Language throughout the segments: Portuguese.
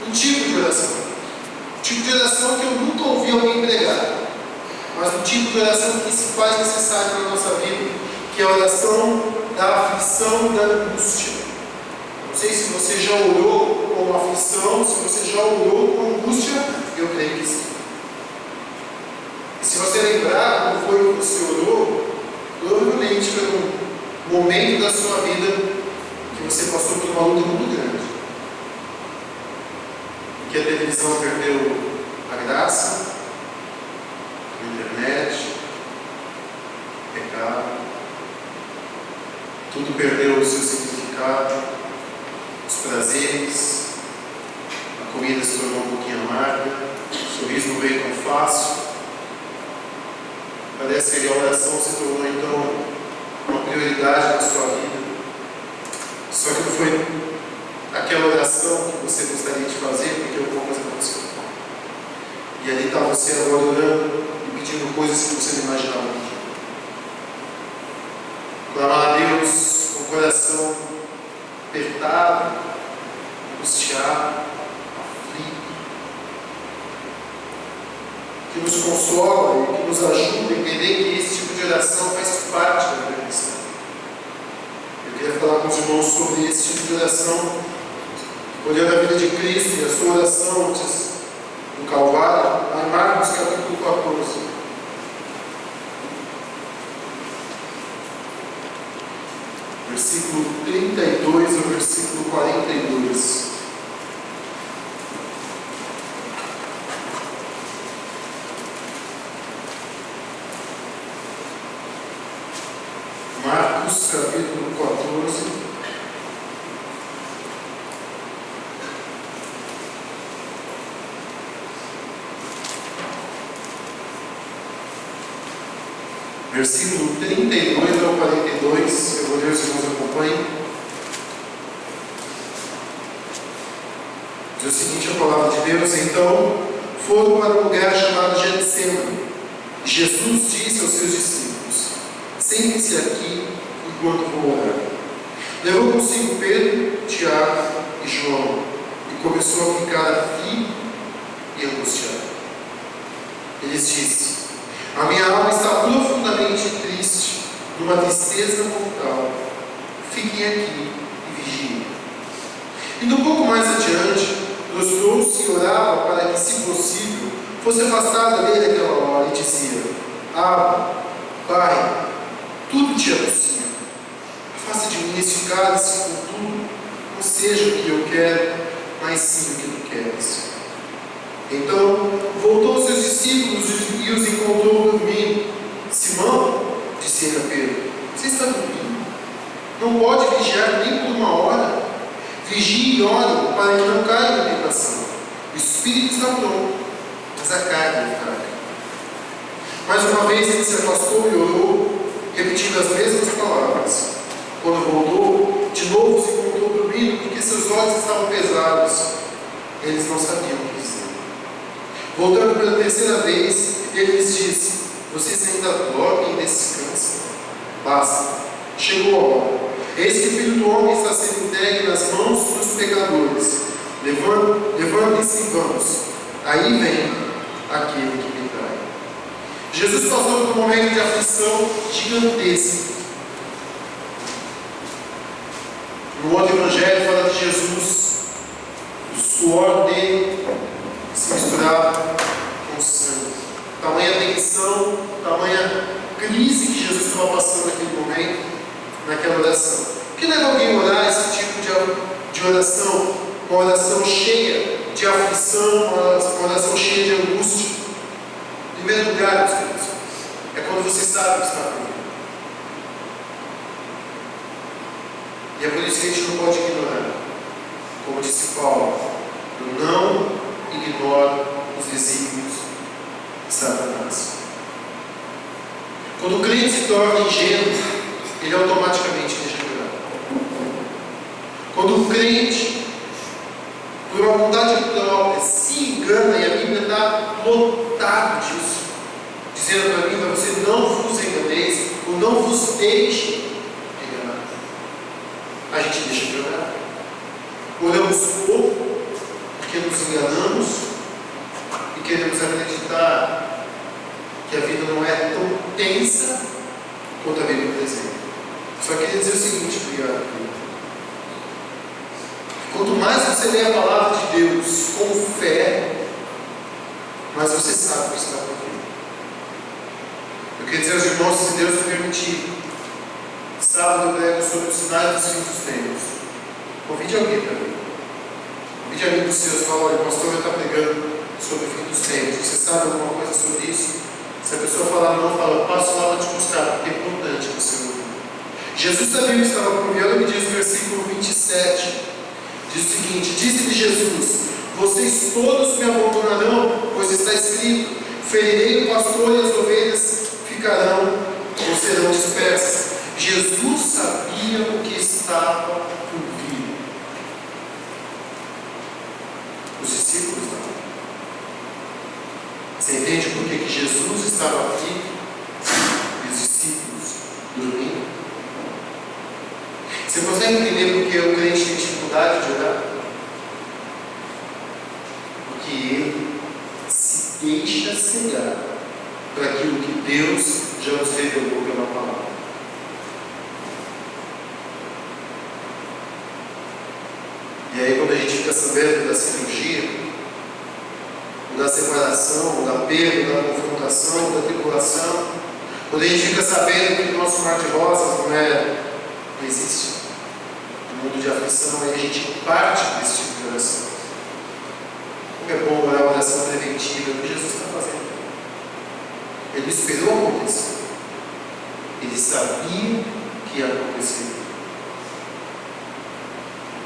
um tipo de oração. Um tipo de oração que eu nunca ouvi alguém pregar, mas um tipo de oração que se faz necessário na nossa vida, que é a oração da aflição e da angústia. Não sei se você já orou com aflição, se você já orou com angústia, eu creio que sim. E se você lembrar como foi que você orou, provavelmente foi um momento da sua vida que você passou por uma luta muito grande. Que a televisão perdeu a graça, a internet, o pecado, tudo perdeu o seu significado, os prazeres, a comida se tornou um pouquinho amarga, o sorriso não veio tão fácil. Parece que a oração se tornou então uma prioridade na sua vida. Só que não foi aquela oração que você gostaria de fazer, porque alguma coisa aconteceu. E ali está você agora orando e pedindo coisas que você não imaginava pedir. Clamar a Deus com o coração apertado, angustiado, aflito, que nos consola e que nos ajuda a entender que esse tipo de oração faz parte da vida cristã. Eu queria falar com os irmãos sobre esse tipo de oração, olhando a vida de Cristo e a sua oração antes do Calvário, lá em Marcos capítulo 14. Versículo 32 ao versículo 42. Marcos capítulo 14. Versículo 32 ao 42, eu vou ler, os irmãos acompanhem. Diz o seguinte a palavra de Deus: então foram para um lugar chamado Getsêmani. Jesus disse aos seus discípulos: sentem-se aqui enquanto vou orar. Levou consigo Pedro, Tiago e João e começou a ficar aflito e angustiado. Ele disse: a minha alma está profundamente triste, numa tristeza mortal. Fiquem aqui e vigiem. Indo um pouco mais adiante, prostrou-se e orava para que, se possível, fosse afastado dele aquela hora, e dizia: Abba, Pai, tudo te é possível. Afasta de mim este cálice, contudo, não seja o que eu quero, mas sim o que tu queres. Então voltou aos seus discípulos e os encontrou dormindo. Simão, disse ele a Pedro: você está dormindo? Não pode vigiar nem por uma hora? Vigie e ore para que não caia na tentação. O espírito está pronto, mas a carne é fraca. Mais uma vez ele se afastou e orou, repetindo as mesmas palavras. Quando voltou, de novo se encontrou dormindo, porque seus olhos estavam pesados. Eles não sabiam o que dizer. Voltando pela terceira vez, ele lhes disse: vocês ainda dormem e descansam? Basta, chegou a hora. Eis que o Filho do Homem está sendo entregue nas mãos dos pecadores. Levantem-se e vamos. Aí vem aquele que me trai. Jesus passou por um momento de aflição gigantesca. No outro evangelho fala de Jesus, o suor dele se misturava com sangue. Tamanha tensão, tamanha crise que Jesus estava passando naquele momento, naquela oração. O que leva alguém a orar esse tipo de oração? Uma oração cheia de aflição, uma oração cheia de angústia. Em primeiro lugar, meus queridos, é quando você sabe o que está por vir. E é por isso que a gente não pode ignorar. Como disse Paulo, eu não ignoro os desígnios de Satanás. Quando o crente se torna ingênuo, ele automaticamente deixa de orar. Quando o crente, por uma vontade própria, se engana, e a Bíblia está lotada disso, dizendo para mim: para você não vos enganeis, ou não vos deixe enganar. A gente deixa de orar. Oramos pouco, porque porque nos enganamos e queremos acreditar que a vida não é tão tensa quanto a Bíblia desenha. Só queria dizer o seguinte, obrigado. Quanto mais você lê a palavra de Deus com fé, mais você sabe o que está por vir. Eu queria dizer aos irmãos, se Deus me permitir, sábado eu prego sobre os sinais dos fins dos tempos. Convide alguém para mim. Convide amigos seus, fala, olha, o pastor está pregando sobre o fim dos tempos. Você sabe alguma coisa sobre isso? Se a pessoa falar não, fala, eu passo lá para te mostrar, porque é importante você ouvir. Jesus sabia que estava por vir, olha o que diz no versículo 27. Diz o seguinte: disse-lhe Jesus: vocês todos me abandonarão, pois está escrito: ferirei o pastor e as ovelhas ficarão ou serão dispersas. Jesus sabia o que estava por vir. Os discípulos não. Você entende por que Jesus estava aqui e os discípulos dormindo? Você consegue entender por que o crente tem dificuldade de orar? Porque ele se deixa cegar para aquilo que Deus já nos revelou pela palavra. E aí, quando a gente fica sabendo da cirurgia, da separação, da perda, da confrontação, da tribulação, quando a gente fica sabendo que o nosso mar de rosas não existe, no mundo de aflição, aí a gente parte desse tipo de oração. Como é bom orar a oração preventiva, o que Jesus está fazendo. Ele esperou acontecer. Ele sabia que ia acontecer.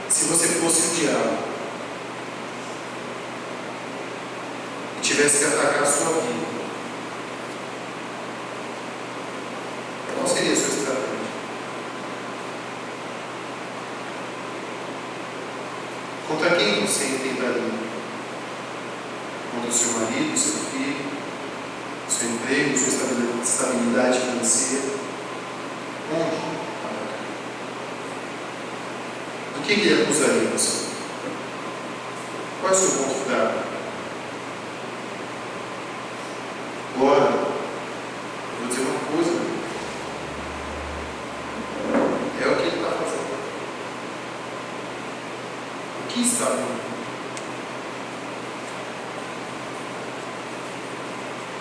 Se você fosse o diabo e tivesse que atacar a sua vida, qual seria a sua estratégia? Contra quem você tentaria? Contra o seu marido, seu filho, seu emprego, sua estabilidade financeira? Onde? Do que ele acusaria você? Qual é o seu ponto fraco? Agora, eu vou dizer uma coisa. É o que ele está fazendo. O que está fazendo?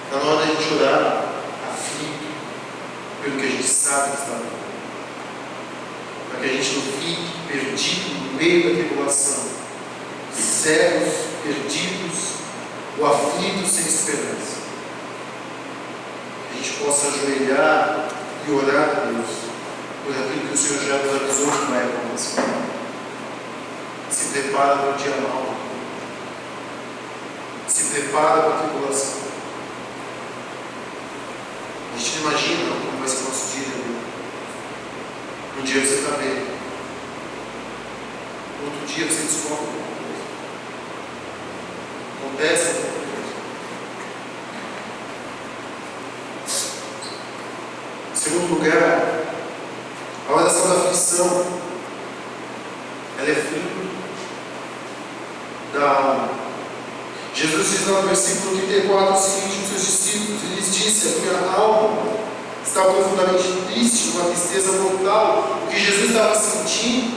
Está na hora de a gente orar aflito pelo que a gente sabe que está fazendo. Para que a gente não fique perdido no meio da tribulação, cegos, perdidos ou aflitos sem esperança. Que a gente possa ajoelhar e orar a Deus por aquilo que o Senhor já nos avisou que vai acontecer. Se prepara para o dia mau. Se prepara para a tribulação. A gente não imagina como vai ser o nosso dia. Um dia você está bem. Outro dia você descobre alguma coisa. Acontece alguma coisa. Em segundo lugar, a oração da aflição, ela é fruto da alma. Jesus diz lá no versículo 34 o seguinte aos seus discípulos: ele lhes disse, a minha alma está profundamente triste, uma tristeza mortal. O que Jesus estava sentindo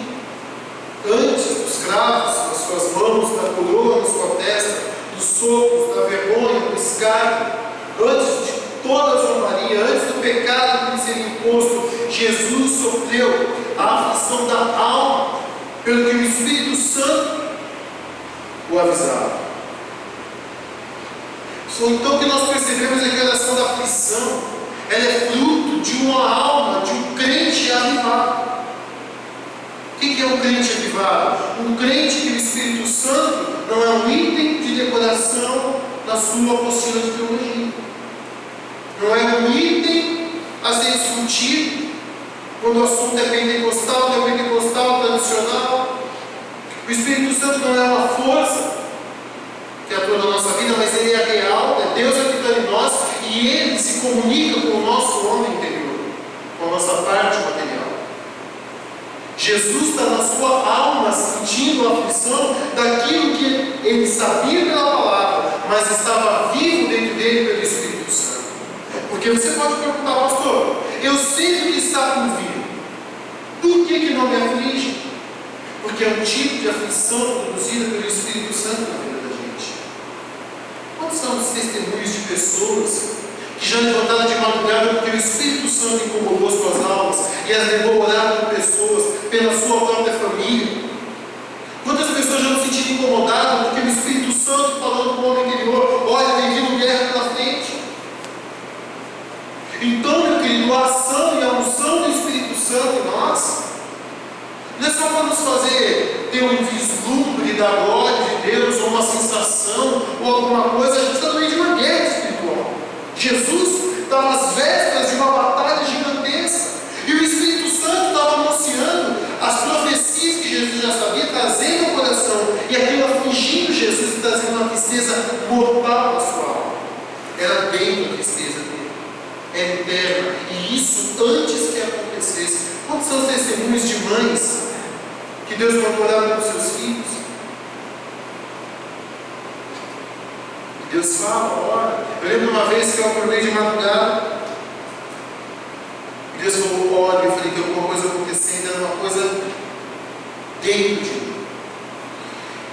antes dos cravos nas suas mãos, da coroa na sua testa, dos socos, da vergonha, do escárnio, antes de toda a zombaria, antes do pecado que lhe seria imposto, Jesus sofreu a aflição da alma, pelo que o Espírito Santo o avisava. Foi então que nós percebemos a relação da aflição. Ela é fruto de uma alma, de um crente avivado. O que é um crente avivado? Um crente que o Espírito Santo não é um item de decoração na sua apostila de teologia. Não é um item a ser discutido quando o assunto é pentecostal, tradicional. O Espírito Santo não é uma força que atua na nossa vida, mas ele é real, é Deus habitando em nós, e ele se comunica com o nosso homem interior, com a nossa parte material. Jesus está na sua alma sentindo a aflição daquilo que ele sabia pela palavra, mas estava vivo dentro dele pelo Espírito Santo. Porque você pode perguntar, pastor, eu sei o que está por vir, por que não me aflige? Porque é um tipo de aflição produzida pelo Espírito Santo na vida da gente. Quantos são os testemunhos de pessoas que já levantaram de madrugada porque o Espírito Santo incomodou suas almas e as levou a orar por pessoas, pela sua própria família? Quantas pessoas já não se sentiram incomodadas porque o Espírito Santo falando com o homem interior: olha, tem vindo guerra pela frente. Então, meu querido, a ação e a unção do Espírito Santo em nós não é só para nos fazer ter um vislumbre da glória de Deus, ou uma sensação, ou alguma coisa. A gente está no meio de uma guerra espiritual. Jesus estava às vésperas de uma batalha gigantesca, e o Espírito Santo estava anunciando as profecias que Jesus já sabia, trazendo ao coração, e aquilo afligindo Jesus e trazendo uma tristeza mortal à sua alma. Era dentro da tristeza dele, era interna, e isso antes que acontecesse. Quantos são os testemunhos de mães que Deus mandou orar pelos seus filhos? E Deus fala, ora. Eu lembro uma vez que eu acordei de madrugada, e Deus falou, ora, eu falei, tem alguma coisa acontecendo, era uma coisa dentro de mim.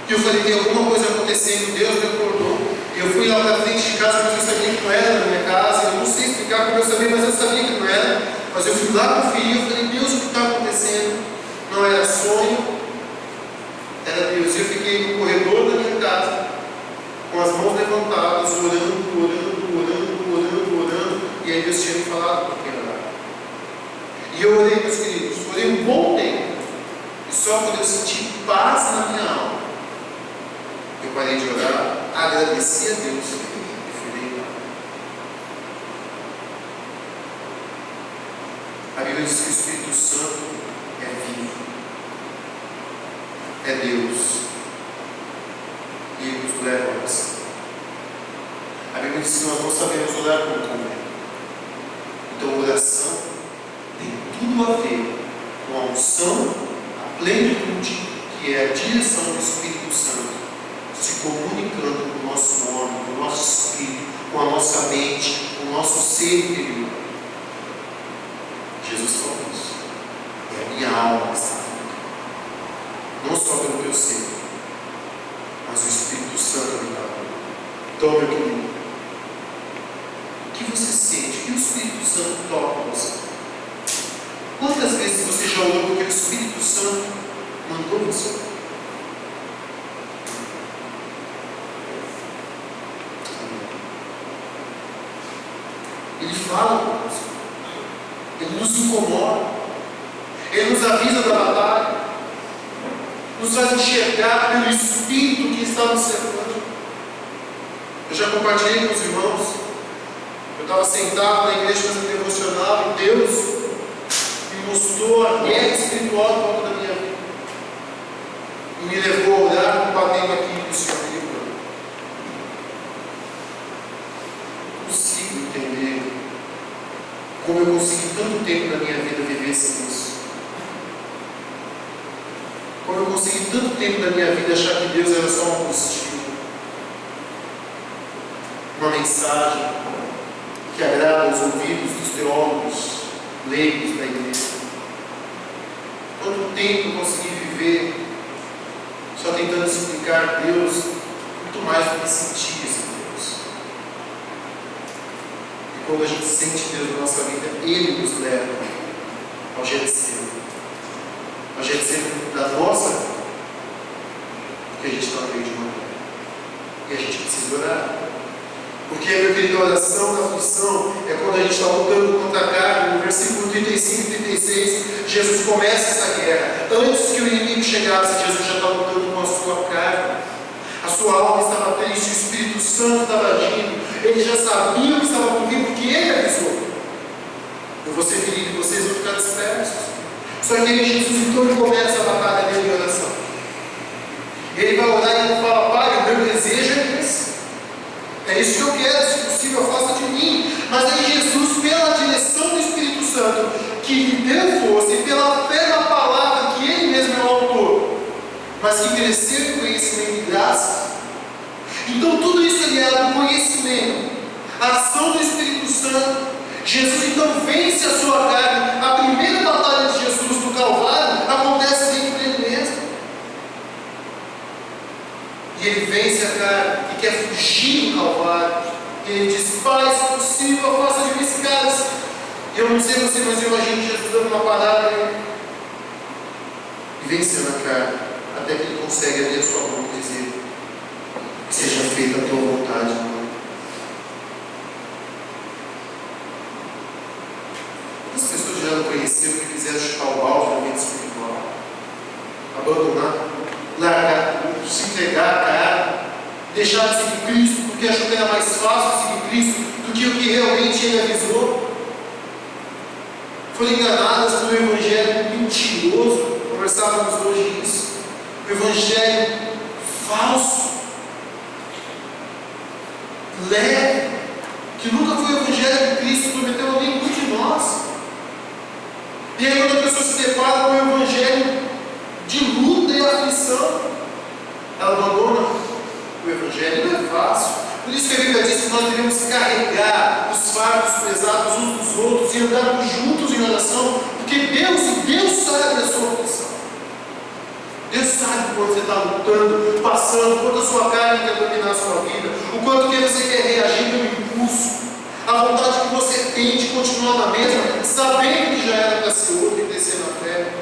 E eu falei, tem alguma coisa acontecendo, Deus me acordou. E eu fui lá para frente de casa, mas eu sabia que não era na minha casa, eu não sei explicar como eu sabia, mas eu sabia que não era. Mas eu fui lá conferir, eu falei, Deus, o que está acontecendo? Não era sonho, era Deus. E eu fiquei no corredor da minha casa, com as mãos levantadas, orando, e aí Deus tinha me falado para eu orar. E eu orei, meus queridos, orei um bom tempo, e só quando eu senti paz na minha alma, eu parei de orar, agradeci a Deus e fui deitar. A Bíblia diz que o Espírito Santo é vivo, é Deus, e Ele nos leva a oração. A Bíblia diz que nós não sabemos orar como convém. Então, oração tem tudo a ver com a unção, a plenitude, que é a direção do Espírito Santo, se comunicando com o nosso nome, com o nosso espírito, com a nossa mente, com o nosso ser interior. Jesus falou isso. É a minha alma que está falando. Não só pelo que eu sei, mas o Espírito Santo me dá. Então, meu querido, o que você sente? O que o Espírito Santo toca em você? Quantas vezes você já orou porque o Espírito Santo mandou você? Ele fala conosco, Ele nos incomoda, Ele nos avisa da batalha, nos faz enxergar pelo Espírito que está nos cercando. Eu já compartilhei com os irmãos, eu estava sentado na igreja fazendo devocional e Deus me mostrou a guerra espiritual em volta da minha vida e me levou a orar combatendo aquilo que o Senhor me livrou. Não consigo entender como eu consegui tanto tempo da minha vida viver sem isso. Como eu consegui tanto tempo da minha vida achar que Deus era só um combustível, uma mensagem que agrada aos ouvidos dos teólogos leigos da igreja. Quanto tempo eu consegui viver só tentando explicar Deus muito mais do que sentir esse Deus. E quando a gente sente Deus na nossa vida, Ele nos leva ao Getsemane. Ao Getsemane da nossa vida. Porque a gente está no meio de uma guerra. E a gente precisa orar. Porque, meu querido, a oração da aflição é quando a gente está lutando contra a carne. No versículo 35 e 36, Jesus começa essa guerra. Antes que o inimigo chegasse, Jesus já está lutando com a sua carne. A sua alma estava triste, o Espírito Santo estava agindo. Ele já sabia o que estava por vir, porque ele avisou. Eu vou ser ferido e vocês vão ficar dispersos. Só que aí Jesus, então, ele começa a batalha dele em oração. Ele vai orar e ele fala: Pai, o meu desejo é esse. É isso que eu quero, se possível, afasta de mim. Mas aí Jesus, pela direção do Espírito Santo, que lhe deu força, e pela fé na palavra que mas que cresceu em conhecimento e graça. Então tudo isso aliado ao conhecimento, a ação do Espírito Santo. Jesus então vence a sua carne. A primeira batalha de Jesus no Calvário acontece dentro dele mesmo. E ele vence a carne e quer fugir do Calvário. E ele diz: Pai, se possível, faça de mim esse cálice. E eu não sei você, mas eu imagino Jesus dando uma parada e vencendo a carne, até que ele consegue abrir a sua boca e dizer: que seja feita a tua vontade, Pai. As pessoas já não conheciam porque quiseram chutar o balde da vida espiritual, abandonar, largar tudo, se entregar a carne, deixar de seguir Cristo porque achou que era mais fácil seguir Cristo do que o que realmente ele avisou. Foram enganadas por um evangelho mentiroso. Conversávamos hoje isso. Um evangelho falso, leve, que nunca foi o evangelho que Cristo prometeu a nenhum de nós. E aí quando a pessoa se depara com o evangelho de luta e aflição, ela abandona o evangelho. Não é fácil. Por isso que a Bíblia diz que nós devemos carregar os fardos pesados uns dos outros e andarmos juntos em oração, porque Deus sabe a sua aflição. Deus sabe quando você está lutando, passando, quanto a sua carne quer dominar a sua vida, o quanto que você quer reagir pelo impulso, a vontade que você tem de continuar na mesma, sabendo que já era para ser outro e descer na fé.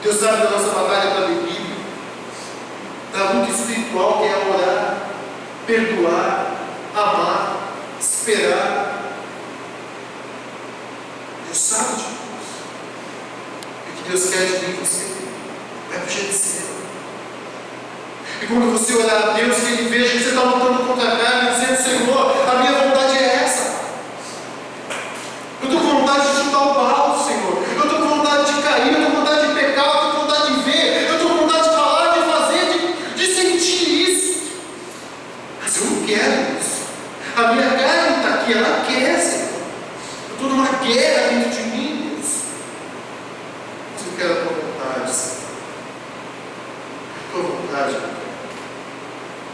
Deus sabe da nossa batalha da bebida, da luta espiritual, que é orar, perdoar, amar, esperar. Deus sabe de tudo. E o que Deus quer de mim e você? Vai para o jeito certo. E quando você olhar a Deus, que Ele veja que você está lutando contra a carne, dizendo: Senhor, a minha vontade é essa. Eu estou com vontade de chutar o balde, Senhor. Eu estou com vontade de cair, eu estou com vontade de pecar, eu estou com vontade de ver, eu estou com vontade de falar, de fazer, de sentir isso. Mas eu não quero isso. A minha carne está aqui, ela quer, Senhor. Eu estou numa guerra dentro de mim, Deus. Mas eu quero a tua vontade, Senhor. A tua vontade,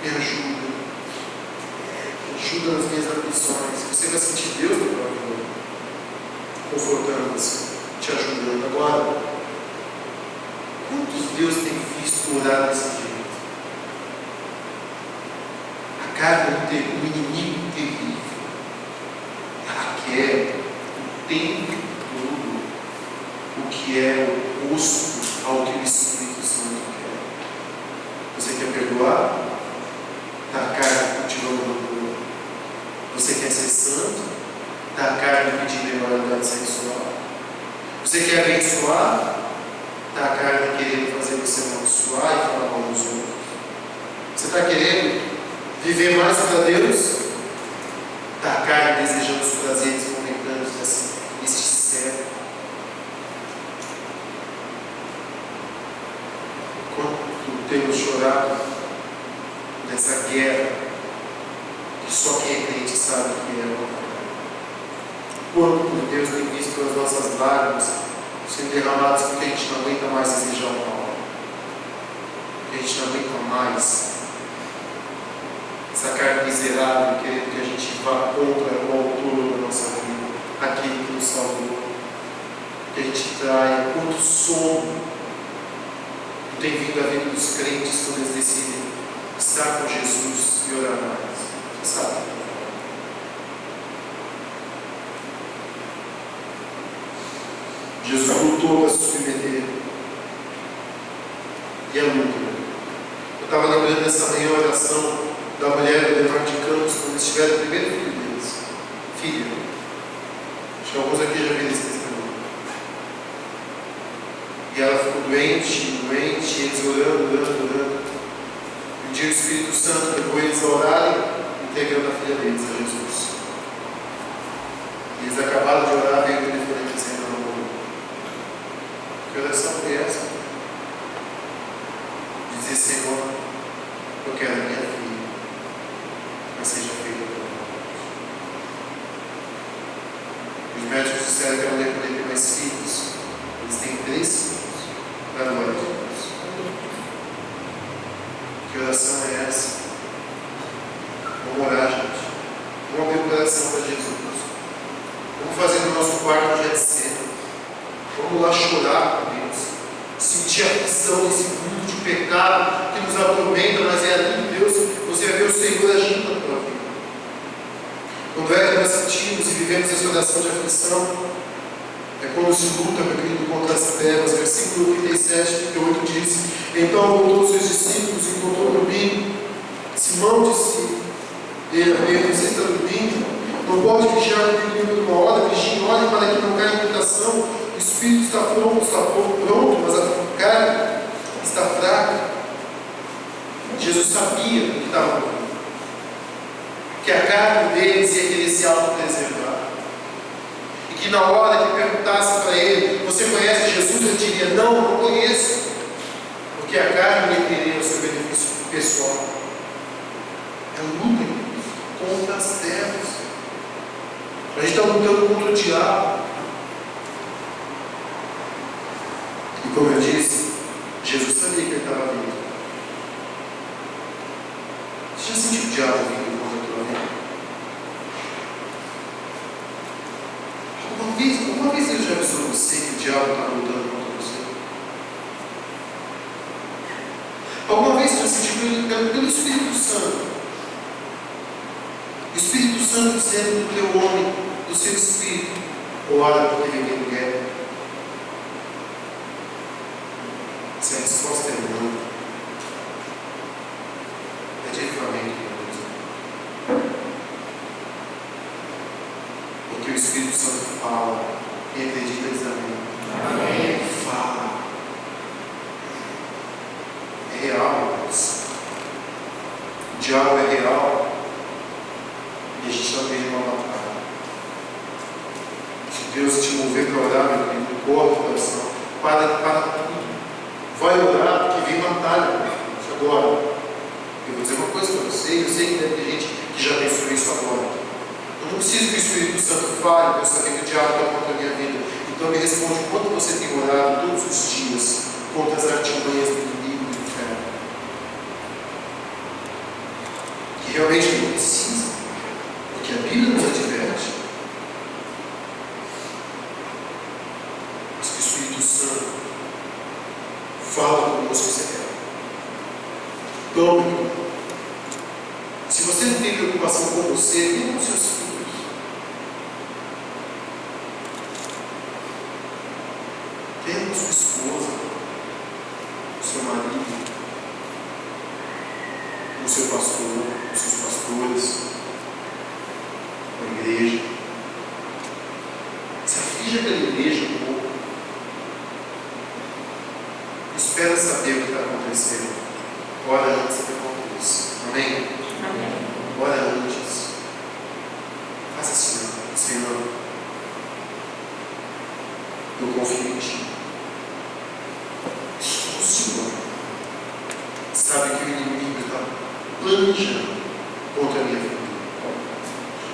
me ajuda. Me ajuda nas minhas aflições. Você vai sentir Deus no próprio nome, confortando você, te ajudando. Agora, quantos Deus tem visto orar desse jeito? A carne do inimigo terrível, ela quer o tempo todo o que é oposto ao que o Espírito Santo quer. Você quer perdoar? Está a carne continuando no. Você quer ser santo? Está a carne pedindo imoralidade sexual. Você quer abençoar? Está a carne querendo fazer você abençoar e falar com os outros. Você está querendo viver mais para Deus? Está a carne desejando os prazeres momentâneos deste século. Quanto temos chorado nessa guerra que só quem é crente sabe o que é. Quanto Deus tem visto as nossas lágrimas sendo derramadas porque a gente não aguenta mais desejar o mal, porque a gente não aguenta mais essa carne miserável querendo que a gente vá contra o autor da nossa vida, aquele que nos salvou, que a gente traia. Quanto sono tem vindo a vida dos crentes quando eles decidem estar com Jesus e orar mais. Você sabe? Jesus lutou para se submeter. E é luta. Eu estava lembrando dessa manhã a oração da mulher do Levar de Campos, quando eles tiveram o primeiro filho deles. Filha. Acho que alguns aqui já viram esse testemunho. E ela ficou doente, e eles orando. Um dia o Espírito Santo levou eles a orarem, entregando a filha deles a Jesus. E eles acabaram de orar, veio o telefone dizendo: não, que oração foi essa? Dizer: Senhor, eu quero a minha filha, mas seja feita a tua vontade. Os médicos disseram que ela não ia poder ter mais filhos. Eles têm 3 filhos, para a glória de Deus. chorar com Deus, sentir a aflição desse mundo de pecado que nos atormenta, mas é ali que Deus, você vai ver o Senhor agindo na tua vida. Quando é que nós sentimos e vivemos essa oração de aflição? É quando se luta, meu querido, contra as trevas. Versículo 37, 38 diz: então voltou os seus discípulos e encontrou dormindo. Simão disse: Pedro, você está dormindo? Não pode vigiar no período de uma hora, vigie, olhe para que não caia em tentação. O espírito está pronto, mas a carne está fraca. Jesus sabia do que estava morrendo, que a carne deles ia querer se autopreservar, e que na hora que perguntasse para ele: você conhece Jesus? Ele diria: não conheço, porque a carne ia querer o seu benefício pessoal. É um luta contra as trevas. A gente está lutando contra o diabo. E como eu disse, Jesus sabia que ele estava vindo. Você já sentiu o diabo vindo contra a tua vida? Alguma vez ele já avisou você que o diabo está lutando contra você? Alguma vez você já sentiu pelo Espírito Santo? O Espírito Santo dizendo do teu homem, do seu espírito: ora porque ninguém quer. Se a resposta é não, é de livramento, porque o Espírito Santo fala, e acredita, diz amém. Fala. É real, irmãos. O diabo é real. E a gente está vendo uma batalha. Se Deus te mover para orar, meu querido, corta o coração. Para tudo. Vai orar, porque vem batalha. Agora, eu vou dizer uma coisa para você, eu sei que deve ter gente que já pensou isso agora. Eu não preciso que o Espírito Santo fale para eu saber que o diabo está contra a minha vida. Então me responde: quanto você tem orado todos os dias contra as artimanhas do inimigo e do inferno? Que realmente não precisa. Que a Bíblia nos adverte, mas que o Espírito Santo fala conosco secreto. Então, se você não tem preocupação com você, nem com seus filhos, tenha com sua esposa, com seu marido, com seu pastor, com seus pastores, a igreja. Se aflige pela igreja um pouco. Espera saber o que está acontecendo. Ora antes que aconteça. Amém? Amém. Ora antes. Faça assim: Senhor, eu confio em Ti. Só o Senhor sabe que o inimigo está planejando contra a minha vida.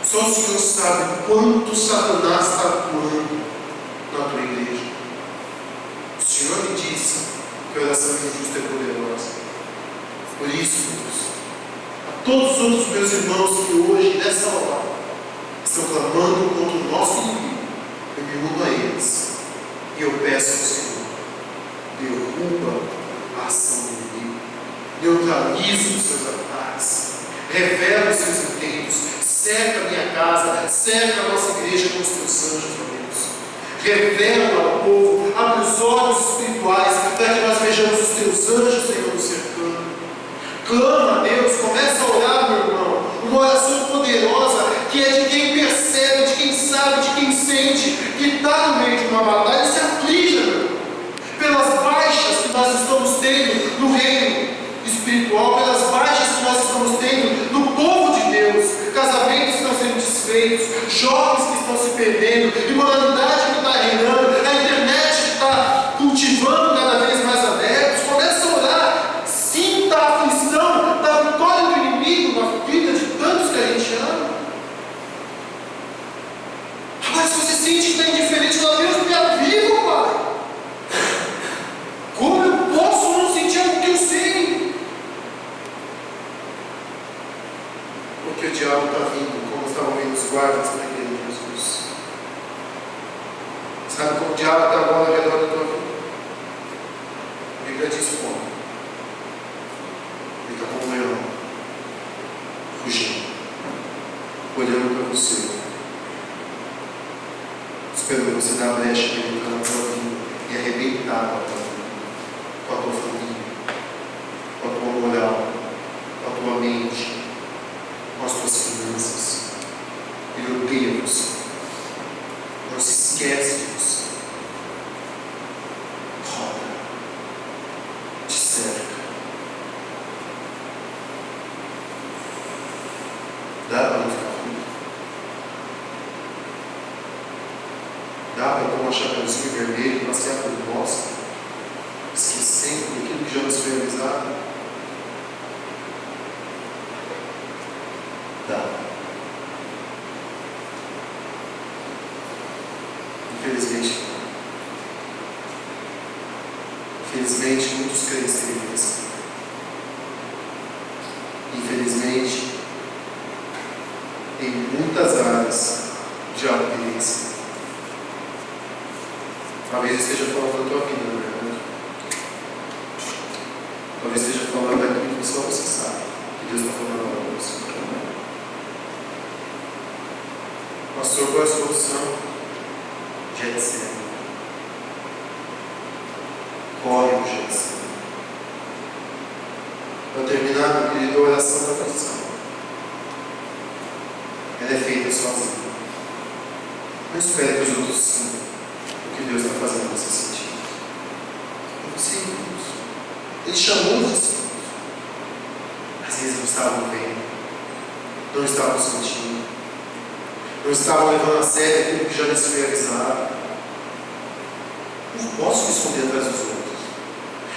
Só o Senhor sabe quanto Satanás está atuando na tua igreja. O Senhor me disse que a oração do justo é poderosa. Por isso, Deus, a todos os outros meus irmãos que hoje, nessa hora, estão clamando contra o nosso inimigo, eu me uno a eles. E eu peço ao Senhor: derruba a ação do inimigo, neutraliza os seus ataques, revela os seus intentos, cerca a minha casa, cerca a nossa igreja com os teus anjos, meu Deus. Revela ao povo, abre os olhos espirituais, para que nós vejamos os teus anjos, Senhor, nos cercando. Clama a Deus, começa a orar, meu irmão, uma oração poderosa, que é de quem percebe, de quem sabe, de quem sente, que está no meio de uma batalha e se aflige, meu irmão, pelas baixas que nós estamos tendo no reino espiritual, pelas baixas que nós estamos tendo no povo de Deus. Casamentos estão sendo desfeitos, jovens que estão se perdendo, imoralidade que está reinando, a internet que está cultivando cada vez mais adeptos. Começa a orar, sinta a aflição da vitória do inimigo na vida de tantos que a gente ama. Agora, se você sente que está indiferente, fala: Deus, me aviva, Pai. Como eu posso não sentir algo que eu sei? Porque o diabo está vindo, como estavam vindo os guardas na igreja de Jesus. Sabe como o diabo está agora ao redor da tua vida? dispõe. Ele está como um leão, fugindo, olhando para você, esperando você dar a brecha para ele entrar na tua vida e arrebentar com a tua vida, com a tua família, com a tua moral, com a tua mente, com as tuas finanças. Ele odeia você. Não se esquece de você. Roda. Te cerca. Dá para não ficar ruim. Dá para pôr uma chapeuzinho vermelho e passear por nós, esquecendo daquilo que já nos foi avisado. Dá. Infelizmente, muitos crentes têm isso. Infelizmente, em muitas áreas, o diabo tem isso. Talvez esteja falando da tua vida, não é verdade? Talvez esteja falando daquilo que só você sabe, que Deus está falando agora para você. Pastor, qual é a solução? Getsemane. Corre o Getsemane. Para terminar, meu querido, a oração da aflição. Ela é feita sozinha. Não espere que os outros sintam o que Deus está fazendo nesse sentido. É possível. Ele chamou os discípulos. Às vezes não estavam vendo, não estavam sentindo, não estavam levando a sério aquilo que já lhes foi avisado. Eu não posso me esconder atrás dos outros.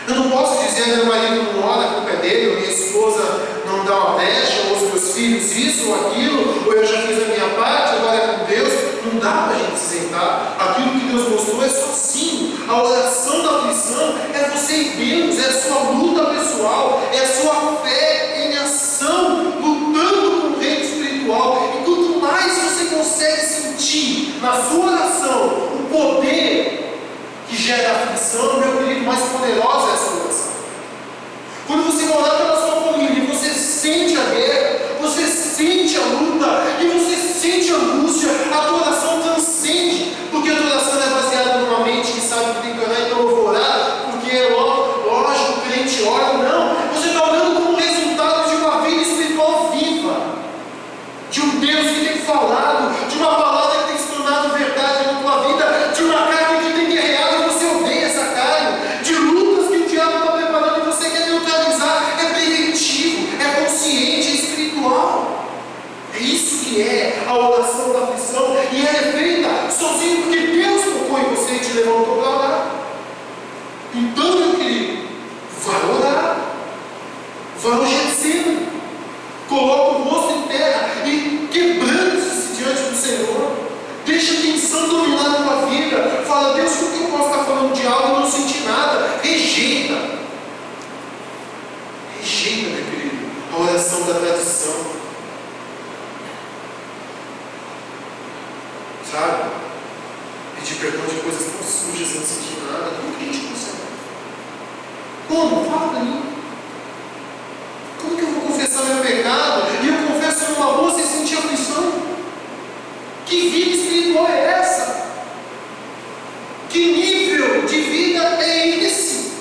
Eu não posso dizer, meu marido não ora, a culpa é dele, ou minha esposa não dá uma brecha, ou os meus filhos isso ou aquilo, ou eu já fiz a minha parte, agora é com Deus. Não dá para a gente se sentar. Aquilo que Deus mostrou é sozinho. A oração da aflição é você e Deus, é a sua luta pessoal, é a sua fé em ação, lutando com o reino espiritual. E quanto mais você consegue sentir na sua oração o poder que gera aflição, meu querido, mais poderosa é essa oração. Quando você orar pela sua família e você sente a guerra, você sente a luta e você sente a angústia, a tua oração transcende, porque a tua oração é baseada numa mente que sabe que tem que orar, então eu vou orar, porque é lógico, o crente ora. Não, você está orando como resultado de uma vida espiritual viva, de um Deus que tem falado, de uma palavra que tem se tornado verdade na tua vida, de uma carne que tem guerreado e você odeia essa carne, de lutas que o diabo está preparando e você quer neutralizar. É preventivo, é consciente, é espiritual. É isso que é a oração da aflição, e ela é feita sozinho porque Deus tocou em você e te levantou para orar. Então, meu querido, vai orar, vai ao Getsemane, coloca o rosto em terra e quebrando-se diante do Senhor. Deixa a tensão dominar a tua vida. Fala, Deus, por que eu posso estar falando de algo e não sentir nada? Rejeita, meu querido, a oração da tradição. Sabe? Pedir perdão de coisas tão sujas sem sentir nada. Como que a gente consegue? Como? Fala para mim. Como que eu vou confessar meu pecado e eu confesso numa boa sem sentir aflição? Que vida espiritual é essa? Que nível de vida é esse?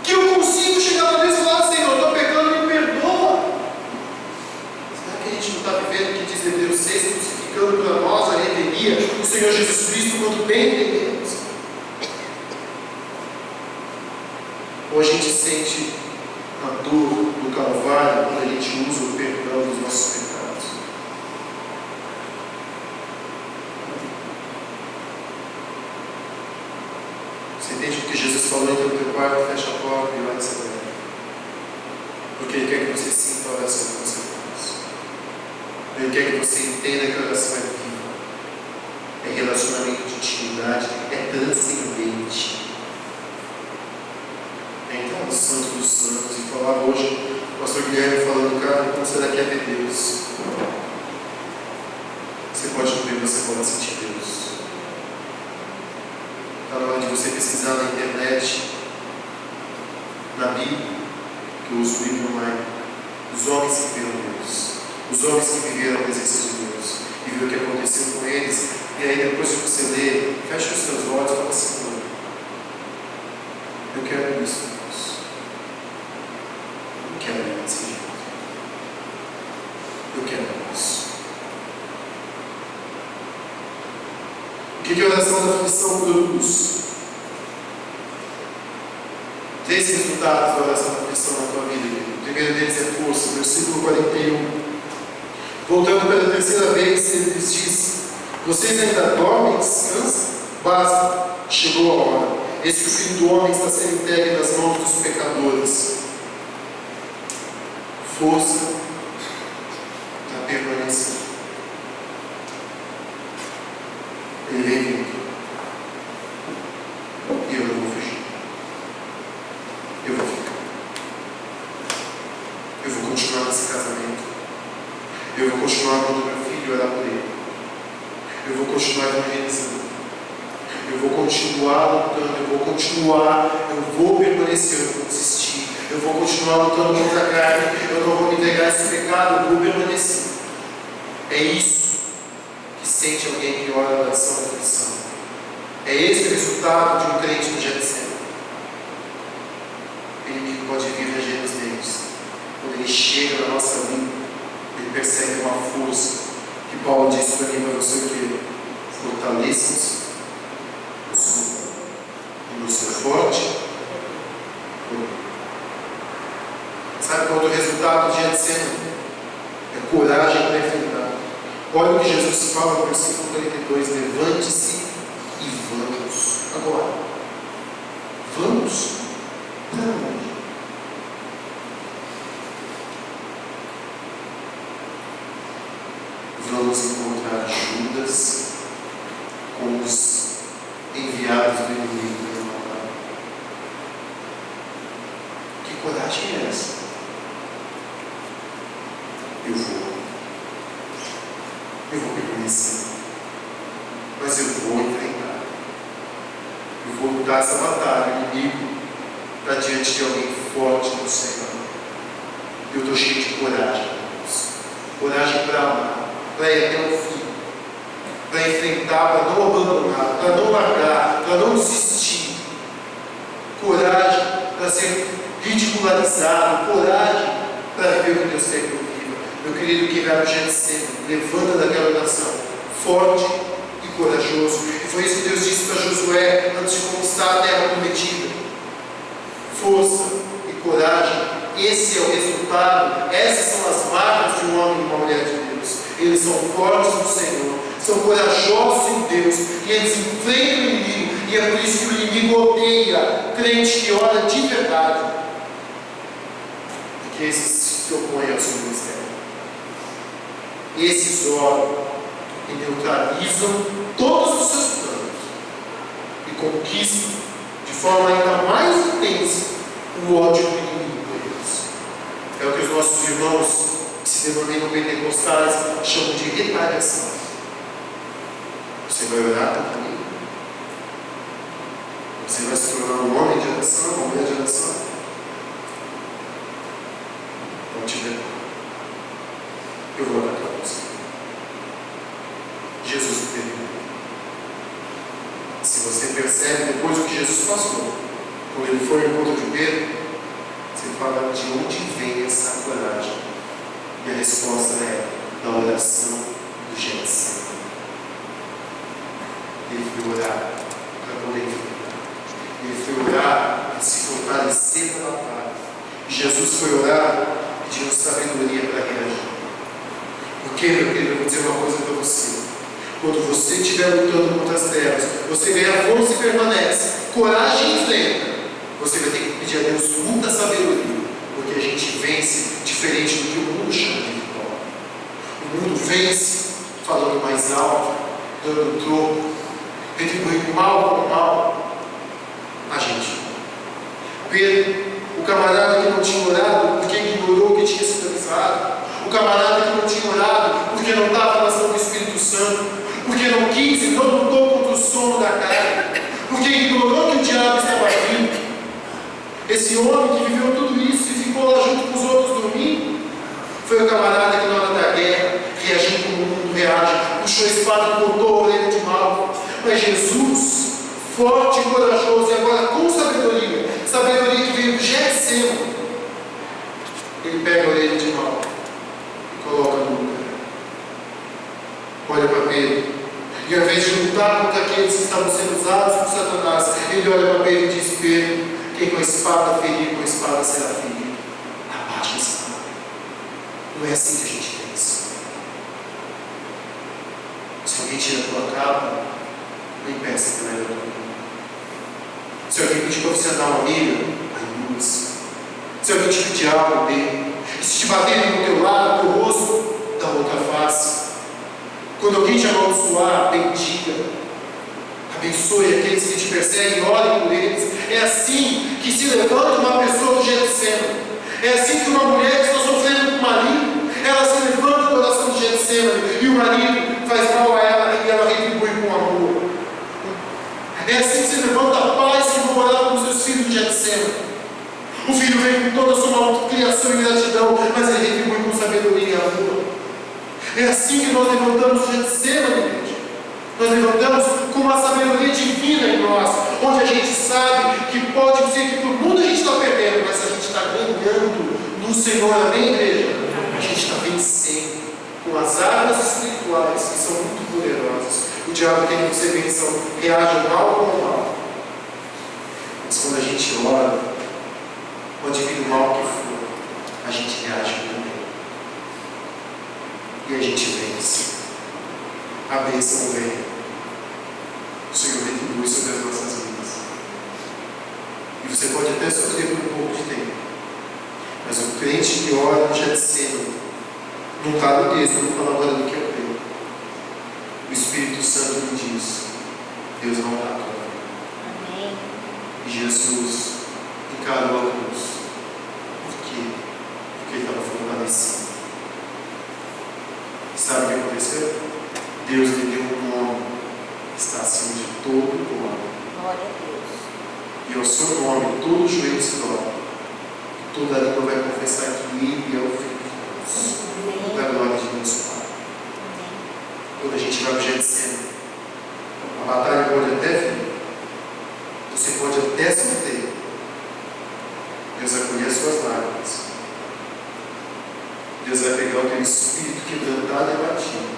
Que eu consigo chegar para Deus e falar, Senhor, eu estou pecando, me perdoa. Será que a gente não está vivendo o que diz Hebreus 6, crucificando para nós a revelia, o Senhor Jesus Cristo, quando bem entendemos? Ou a gente sente a dor do Calvário quando a gente usa o perdão dos nossos pecados? Você entende o que Jesus falou? Então, no teu quarto, fecha a porta e vai de seu. Porque Ele quer que você sinta a oração que você faz. Ele quer que você entenda que a oração é viva, é relacionamento de intimidade, é transcendente. É entrar no Santo dos Santos e falar hoje, o pastor Guilherme falando, cara, como será que é ver Deus? Você pode não ver, você pode sentir Deus. Está na hora de você pesquisar na internet, na Bíblia, que eu uso o livro online, os homens que viram Deus, os homens que viveram a presença de Deus, e viram o que aconteceu com eles, e aí depois que você lê, fecha os seus olhos e fala assim: eu quero isso, Deus. Eu quero desse jeito. Eu quero isso. O que a oração da aflição produz? 3 resultados da oração da aflição na tua vida. O primeiro deles é força, versículo 41. Voltando pela terceira vez, ele lhes disse: vocês ainda dormem e descansam? Basta, chegou a hora. Eis que o Filho do Homem está sendo entregue nas mãos dos pecadores. Força para permanecer. Ele vem vindo. E eu não vou fugir. Eu vou ficar. Eu vou continuar nesse casamento. Eu vou continuar quando meu filho orar por ele. Eu vou continuar evangelizando. Eu vou continuar lutando. Eu vou permanecer, eu vou desistir. Eu vou continuar lutando contra a carne. Eu não vou me entregar a esse pecado. Eu vou permanecer. É isso que sente alguém que ora a oração da aflição. É esse o resultado de um crente no Getsemane. O inimigo pode vir reger os dedos. Quando ele chega na nossa vida, ele percebe uma força que Paulo disse para mim, para você, que fortaleça-nos e nos ser forte. Sabe qual é o resultado do Getsemane? É coragem para enfrentar. Olha o que Jesus fala no versículo 42: levante-se e vamos. Agora, vamos para onde? Vamos encontrar Judas com os enviados do inimigo. Que coragem é essa? Eu vou permanecer, mas eu vou enfrentar. Eu vou lutar essa batalha. O inimigo está diante de alguém forte no Senhor. Eu estou cheio de coragem, Deus. Coragem para amar, para ir até o fim, para enfrentar, para não abandonar, para não largar, para não desistir. Coragem para ser ridicularizado, coragem para ver o que Deus quer que eu viva. Meu querido, que vai no Getsemane, levanta daquela oração, forte e corajoso. E foi isso que Deus disse para Josué antes de conquistar a terra prometida. Força e coragem, esse é o resultado, essas são as marcas de um homem e uma mulher de Deus. Eles são fortes no Senhor, são corajosos em Deus, e eles enfrentam o inimigo, e é por isso que o inimigo odeia crente que ora de verdade, porque esses se opõem ao seu ministério. Esses oram e neutralizam todos os seus planos e conquistam de forma ainda mais intensa o ódio do inimigo por eles. É o que os nossos irmãos que se denominam pentecostais chamam de retaliação. Você vai orar contra mim? Você vai se tornar um homem de oração, uma mulher de oração? Não te ver. Eu vou orar para você. Jesus o perdoou. Se você percebe depois o que Jesus passou, quando ele foi ao encontro de Pedro, você fala: de onde vem essa coragem? E a resposta é: da oração do Getsemane. Ele foi orar para poder enfrentar. Ele foi orar para se fortalecer na batalha. E Jesus foi orar pedindo sabedoria para reagir. Porque, meu querido, eu vou dizer uma coisa para você. Quando você estiver lutando contra as trevas, você ganha força e permanece. Coragem e enfrenta. Você vai ter que pedir a Deus muita sabedoria. Porque a gente vence diferente do que o mundo chama de vitória. O mundo vence falando mais alto, dando troco, retribuindo mal com mal. A gente. Pedro, o camarada que não tinha orado porque ignorou que tinha sido avisado. O camarada que não tinha orado porque não estava na ação do Espírito Santo, porque não quis e não lutou contra o sono da carne, porque ignorou que o diabo estava vindo. Esse homem que viveu tudo isso e ficou lá junto com os outros dormindo, foi o camarada que na hora da guerra reagiu como o mundo reage, puxou a espada e cortou a orelha de mal. Mas Jesus, forte e corajoso, e agora com sabedoria que veio do Getsemane, ele pega a orelha de mal e coloca no lugar. Olha para Pedro, e ao invés de lutar contra aqueles que estavam sendo usados por Satanás, ele olha para Pedro e diz: Pedro, quem com a espada ferir, com a espada será ferido. Abaixa a espada. Não é assim que a gente pensa. Se alguém tira a tua capa, nem pensa que é melhor do mundo. Se alguém pedir para você dar uma milha, vai duas. Se alguém te pedir algo, dê. E se te baterem no teu lado, no teu rosto, dá outra face. Quando alguém te amaldiçoar, bendiga. Abençoe aqueles que te perseguem, ore por eles. É assim que se levanta uma pessoa do Getsemane. É assim que uma mulher que está sofrendo com o marido, ela se levanta do coração do Getsemane e o marido faz mal a ela e ela retribui com amor. É assim que se levanta a paz que vão morar com os seus filhos do Getsemane. O filho vem com toda a sua autocriação e gratidão, mas ele retribui com sabedoria e amor. É assim que nós levantamos o Getsemane, igreja. Nós levantamos com uma sabedoria divina em nós, onde a gente sabe que pode ser que por mundo a gente está perdendo, mas a gente está ganhando no Senhor, amém, igreja? A gente está vencendo com as armas espirituais que são muito poderosas. O diabo quer que você vença, reaja mal com o mal. Mas quando a gente ora, pode vir o mal que for, a gente reage também. E a gente vence. A bênção vem. O Senhor retribui sobre as nossas vidas. E você pode até sofrer por um pouco de tempo. Mas o crente que ora no Getsemane, não está no texto, eu vou falar agora do que eu creio. O Espírito Santo me diz: Deus não está com ele. E Jesus encarou a cruz. Por quê? Porque ele estava fortalecido. Sabe o que aconteceu? Deus lhe deu um nome que está acima de todo nome. Glória a Deus. E ao seu nome todo joelho se dobra. Toda língua vai confessar que Ele é o Filho de Deus. Da glória de Deus Pai. Quando a gente vai ao Getsemane, a batalha pode até vir. Você pode até sofrer. Deus vai colher as suas lágrimas. Deus vai pegar o teu espírito quebrantado e abatido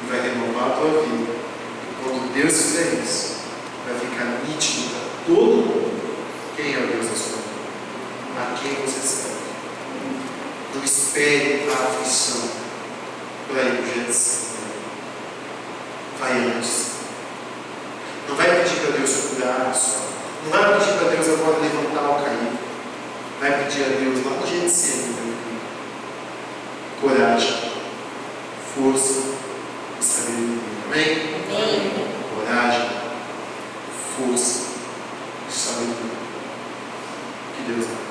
e vai renovar a tua vida. E quando Deus fizer isso, vai ficar nítido para todo mundo quem é o Deus da sua vida, a quem você serve. Não espere a aflição para ir para o Getsemane. Vai antes. Não vai pedir para Deus curar só. Não vai pedir para Deus agora levantar o caído. Vai pedir a Deus lá no Getsemane. Coragem, força e sabedoria. Amém? Amém. Coragem, força e sabedoria. Que Deus abençoe.